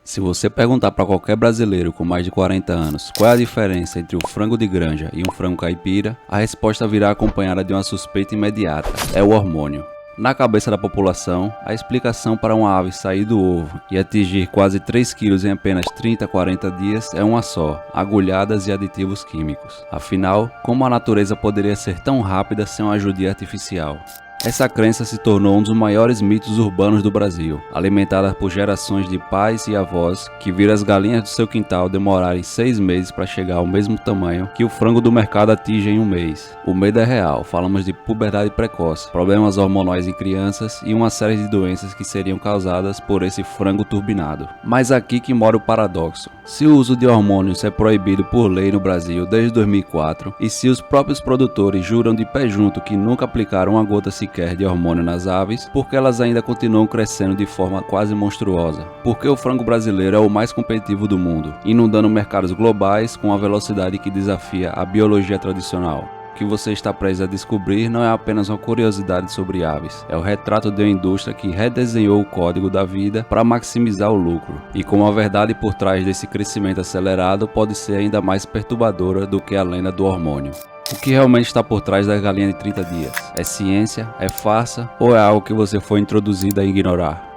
Se você perguntar para qualquer brasileiro com mais de 40 anos qual é a diferença entre o frango de granja e um frango caipira, a resposta virá acompanhada de uma suspeita imediata: é o hormônio. Na cabeça da população, a explicação para uma ave sair do ovo e atingir quase 3 quilos em apenas 30 a 40 dias é uma só: agulhadas e aditivos químicos. Afinal, como a natureza poderia ser tão rápida sem uma ajuda artificial? Essa crença se tornou um dos maiores mitos urbanos do Brasil, alimentada por gerações de pais e avós que viram as galinhas do seu quintal demorarem 6 meses para chegar ao mesmo tamanho que o frango do mercado atinge em um mês. O medo é real, falamos de puberdade precoce, problemas hormonais em crianças e uma série de doenças que seriam causadas por esse frango turbinado. Mas aqui que mora o paradoxo. Se o uso de hormônios é proibido por lei no Brasil desde 2004, e se os próprios produtores juram de pé junto que nunca aplicaram uma gota sequer de hormônio nas aves, porque elas ainda continuam crescendo de forma quase monstruosa? Porque o frango brasileiro é o mais competitivo do mundo, inundando mercados globais com uma velocidade que desafia a biologia tradicional. O que você está prestes a descobrir não é apenas uma curiosidade sobre aves, é o retrato de uma indústria que redesenhou o código da vida para maximizar o lucro, e como a verdade por trás desse crescimento acelerado pode ser ainda mais perturbadora do que a lenda do hormônio. O que realmente está por trás da galinha de 30 dias? É ciência? É farsa? Ou é algo que você foi introduzido a ignorar?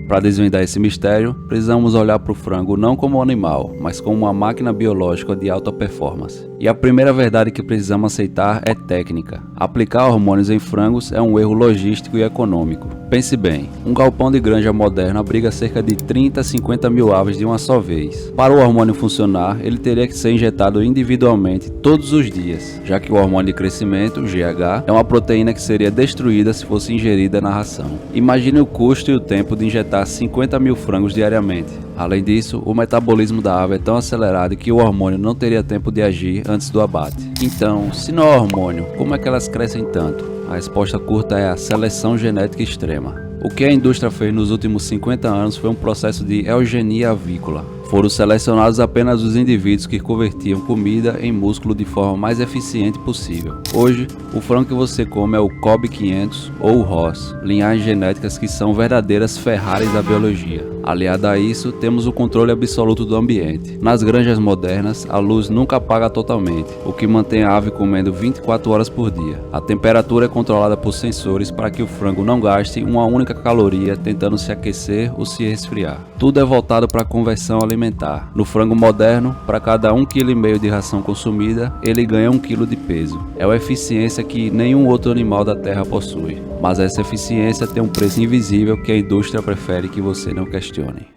Para desvendar esse mistério, precisamos olhar para o frango não como um animal, mas como uma máquina biológica de alta performance. E a primeira verdade que precisamos aceitar é técnica. Aplicar hormônios em frangos é um erro logístico e econômico. Pense bem, um galpão de granja moderno abriga cerca de 30 a 50 mil aves de uma só vez. Para o hormônio funcionar, ele teria que ser injetado individualmente todos os dias, já que o hormônio de crescimento, GH, é uma proteína que seria destruída se fosse ingerida na ração. Imagine o custo e o tempo de injetar 50 mil frangos diariamente. Além disso, o metabolismo da ave é tão acelerado que o hormônio não teria tempo de agir antes do abate. Então, se não há hormônio, como é que elas crescem tanto? A resposta curta é a seleção genética extrema. O que a indústria fez nos últimos 50 anos foi um processo de eugenia avícola. Foram selecionados apenas os indivíduos que convertiam comida em músculo de forma mais eficiente possível. Hoje, o frango que você come é o Kobe 500 ou o Ross, linhagens genéticas que são verdadeiras Ferraris da biologia. Aliado a isso, temos o controle absoluto do ambiente. Nas granjas modernas, a luz nunca apaga totalmente, o que mantém a ave comendo 24 horas por dia. A temperatura é controlada por sensores para que o frango não gaste uma única caloria tentando se aquecer ou se resfriar. Tudo é voltado para a conversão alimentar. No frango moderno, para cada 1,5 kg de ração consumida, ele ganha 1 kg de peso. É uma eficiência que nenhum outro animal da terra possui. Mas essa eficiência tem um preço invisível que a indústria prefere que você não questione.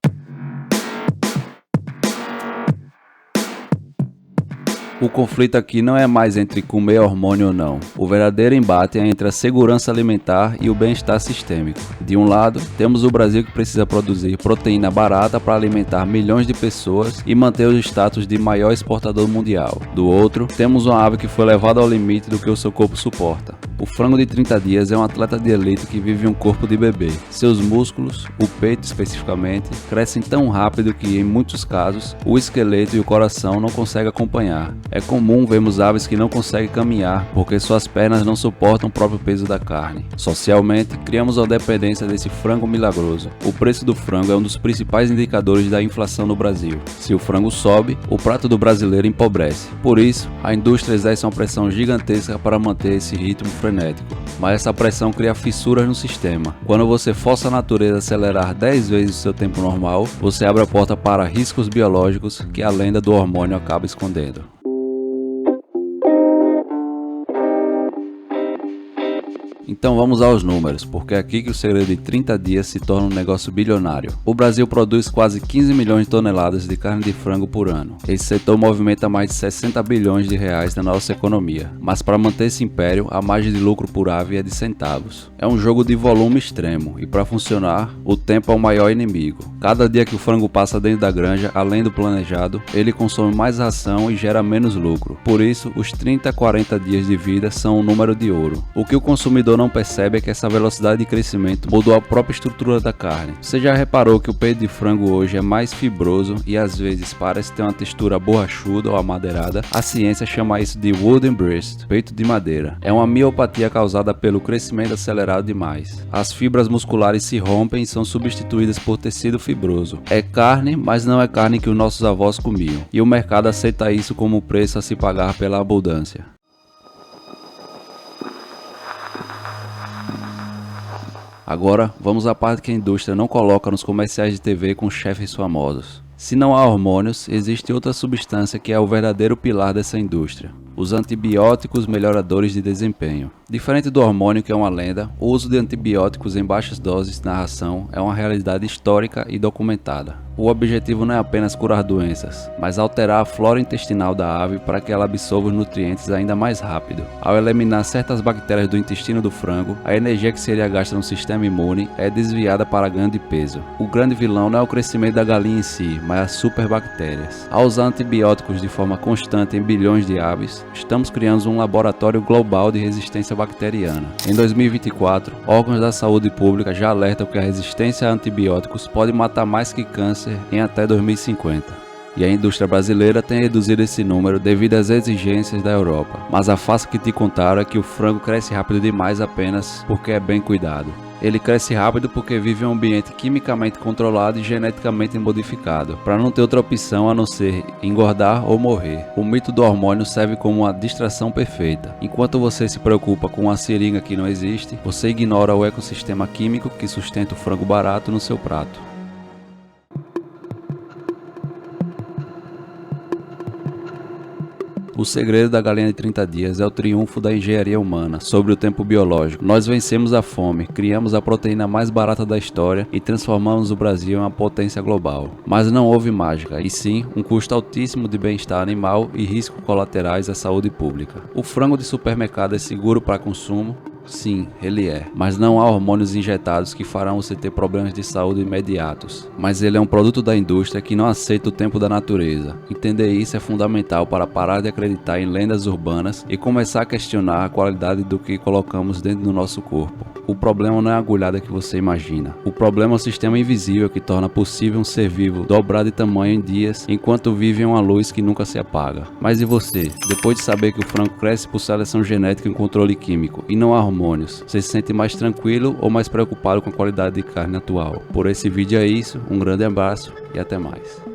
O conflito aqui não é mais entre comer hormônio ou não. O verdadeiro embate é entre a segurança alimentar e o bem-estar sistêmico. De um lado, temos o Brasil que precisa produzir proteína barata para alimentar milhões de pessoas e manter o status de maior exportador mundial. Do outro, temos uma ave que foi levada ao limite do que o seu corpo suporta. O frango de 30 dias é um atleta de elite que vive um corpo de bebê. Seus músculos, o peito especificamente, crescem tão rápido que, em muitos casos, o esqueleto e o coração não conseguem acompanhar. É comum vermos aves que não conseguem caminhar porque suas pernas não suportam o próprio peso da carne. Socialmente, criamos a dependência desse frango milagroso. O preço do frango é um dos principais indicadores da inflação no Brasil. Se o frango sobe, o prato do brasileiro empobrece. Por isso, a indústria exerce uma pressão gigantesca para manter esse ritmo frenético. Mas essa pressão cria fissuras no sistema. Quando você força a natureza a acelerar 10 vezes o seu tempo normal, você abre a porta para riscos biológicos que a lenda do hormônio acaba escondendo. Então vamos aos números, porque é aqui que o segredo de 30 dias se torna um negócio bilionário. O Brasil produz quase 15 milhões de toneladas de carne de frango por ano. Esse setor movimenta mais de 60 bilhões de reais na nossa economia. Mas para manter esse império, a margem de lucro por ave é de centavos. É um jogo de volume extremo e para funcionar, o tempo é o maior inimigo. Cada dia que o frango passa dentro da granja, além do planejado, ele consome mais ração e gera menos lucro. Por isso, os 30 a 40 dias de vida são um número de ouro. O que o consumidor consumidor não percebe é que essa velocidade de crescimento mudou a própria estrutura da carne. Você já reparou que o peito de frango hoje é mais fibroso e às vezes parece ter uma textura borrachuda ou amadeirada? A ciência chama isso de wooden breast, peito de madeira. É uma miopatia causada pelo crescimento acelerado demais. As fibras musculares se rompem e são substituídas por tecido fibroso. É carne, mas não é carne que os nossos avós comiam. E o mercado aceita isso como preço a se pagar pela abundância. Agora, vamos à parte que a indústria não coloca nos comerciais de TV com chefes famosos. Se não há hormônios, existe outra substância que é o verdadeiro pilar dessa indústria: os antibióticos melhoradores de desempenho. Diferente do hormônio, que é uma lenda, o uso de antibióticos em baixas doses na ração é uma realidade histórica e documentada. O objetivo não é apenas curar doenças, mas alterar a flora intestinal da ave para que ela absorva os nutrientes ainda mais rápido. Ao eliminar certas bactérias do intestino do frango, a energia que seria gasta no sistema imune é desviada para ganho de peso. O grande vilão não é o crescimento da galinha em si, mas as superbactérias. Ao usar antibióticos de forma constante em bilhões de aves, estamos criando um laboratório global de resistência bacteriana. Em 2024, órgãos da saúde pública já alertam que a resistência a antibióticos pode matar mais que câncer em até 2050. E a indústria brasileira tem reduzido esse número devido às exigências da Europa. Mas a farsa que te contaram é que o frango cresce rápido demais apenas porque é bem cuidado. Ele cresce rápido porque vive em um ambiente quimicamente controlado e geneticamente modificado, para não ter outra opção a não ser engordar ou morrer. O mito do hormônio serve como uma distração perfeita. Enquanto você se preocupa com uma seringa que não existe, você ignora o ecossistema químico que sustenta o frango barato no seu prato. O segredo da galinha de 30 dias é o triunfo da engenharia humana sobre o tempo biológico. Nós vencemos a fome, criamos a proteína mais barata da história e transformamos o Brasil em uma potência global. Mas não houve mágica, e sim um custo altíssimo de bem-estar animal e riscos colaterais à saúde pública. O frango de supermercado é seguro para consumo? Sim, ele é, mas não há hormônios injetados que farão você ter problemas de saúde imediatos. Mas ele é um produto da indústria que não aceita o tempo da natureza. Entender isso é fundamental para parar de acreditar em lendas urbanas e começar a questionar a qualidade do que colocamos dentro do nosso corpo. O problema não é a agulhada que você imagina. O problema é o sistema invisível que torna possível um ser vivo dobrar de tamanho em dias enquanto vive em uma luz que nunca se apaga. Mas e você? Depois de saber que o frango cresce por seleção genética e controle químico e não há hormônios, você se sente mais tranquilo ou mais preocupado com a qualidade de carne atual? Por esse vídeo é isso, um grande abraço e até mais.